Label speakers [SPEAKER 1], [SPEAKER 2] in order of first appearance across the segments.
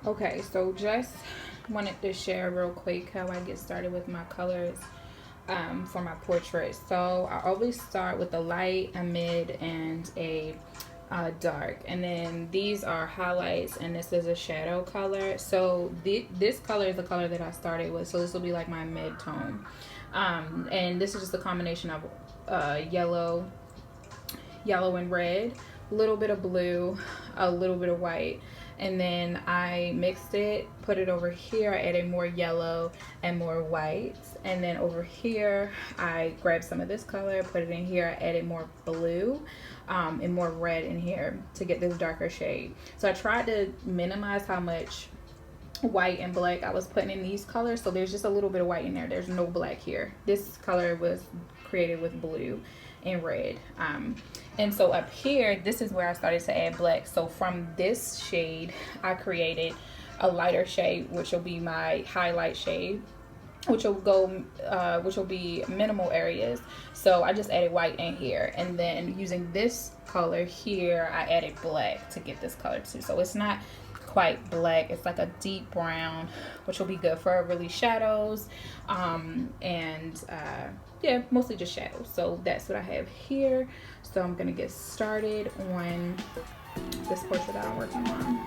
[SPEAKER 1] Okay, so just wanted to share real quick how I get started with my colors for my portrait. So I always start with a light, a mid, and a dark. And then these are highlights, and this is a shadow color. So this color is the color that I started with. So this will be like my mid tone. And this is just a combination of yellow, yellow and red, a little bit of blue, a little bit of white. And then I mixed it, put it over here. I added more yellow and more white. And then over here, I grabbed some of this color, put it in here. I added more blue and more red in here to get this darker shade. So I tried to minimize how much white and black I was putting in these colors. So there's just a little bit of white in there. There's no black here. This color was created with blue and red. And so up here, this is where I started to add black. So from this shade, I created a lighter shade, which will be my highlight shade, which will be minimal areas. So I just added white in here, and then using this color here, I added black to get this color too. So it's not quite black, it's like a deep brown, which will be good for really shadows, and yeah, mostly just shadows. So that's what I have here. So I'm gonna get started on this portrait that I'm working on.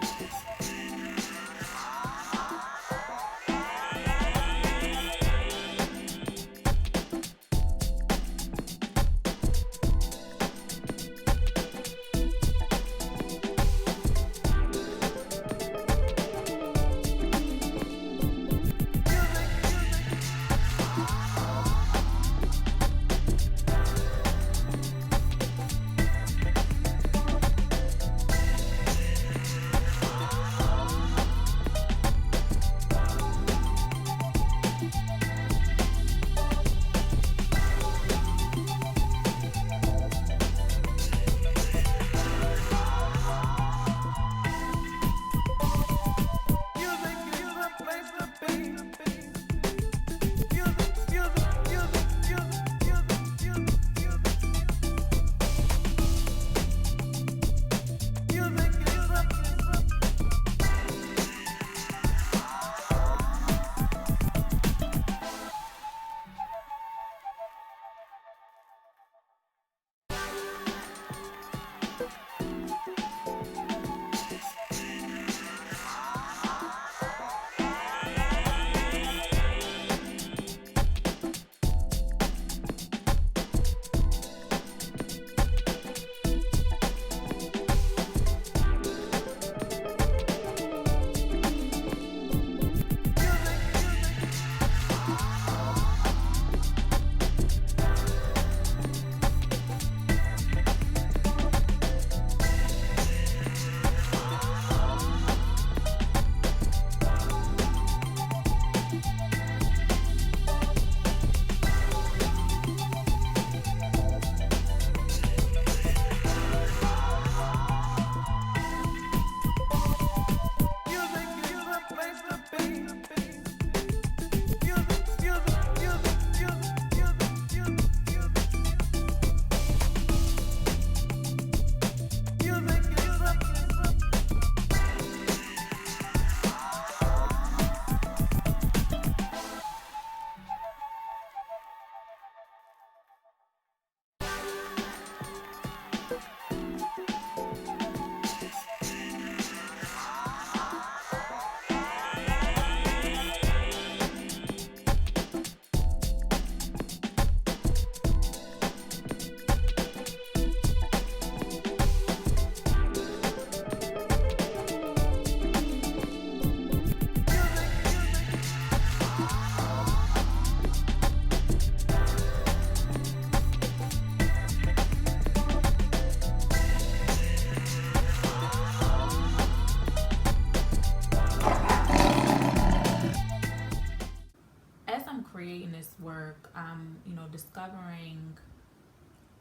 [SPEAKER 1] As I'm creating this work, I'm, discovering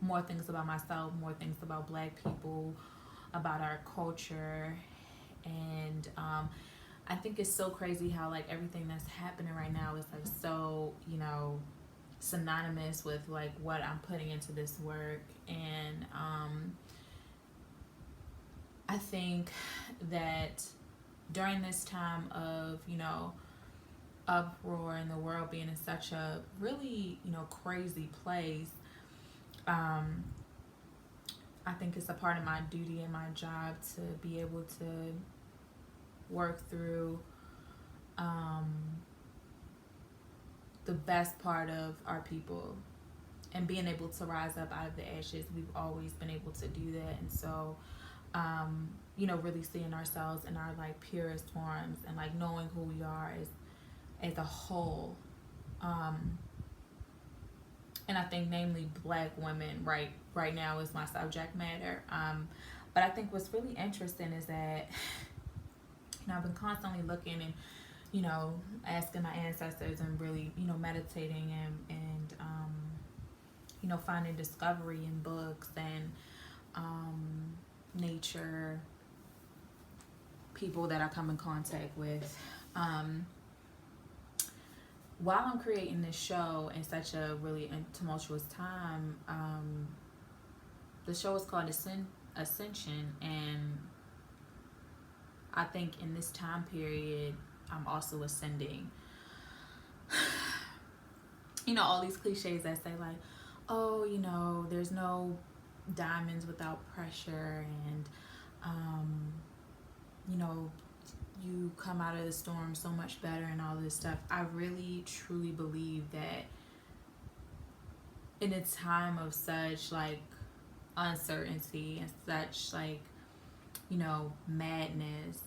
[SPEAKER 1] more things about myself, more things about Black people, about our culture, and I think it's so crazy how like everything that's happening right now is like so synonymous with like what I'm putting into this work, and I think that during this time of, uproar and the world being in such a really, crazy place, um, I think it's a part of my duty and my job to be able to work through um, the best part of our people and being able to rise up out of the ashes. We've always been able to do that. And so, really seeing ourselves in our like purest forms and like knowing who we are as a whole. And I think namely Black women right now is my subject matter. But I think what's really interesting is that I've been constantly looking and asking my ancestors and really meditating and finding discovery in books and nature, people that I come in contact with. While I'm creating this show in such a really tumultuous time, the show is called Ascension, and I think in this time period, I'm also ascending. All these cliches that say like, oh, there's no diamonds without pressure, and you come out of the storm so much better and all this stuff. I really truly believe that in a time of such like uncertainty and such like madness,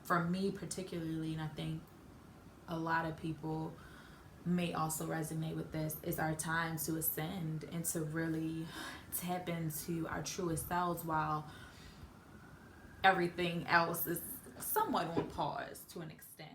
[SPEAKER 1] for me particularly, and I think a lot of people may also resonate with this, is our time to ascend and to really tap into our truest selves while everything else is somewhat on pause to an extent.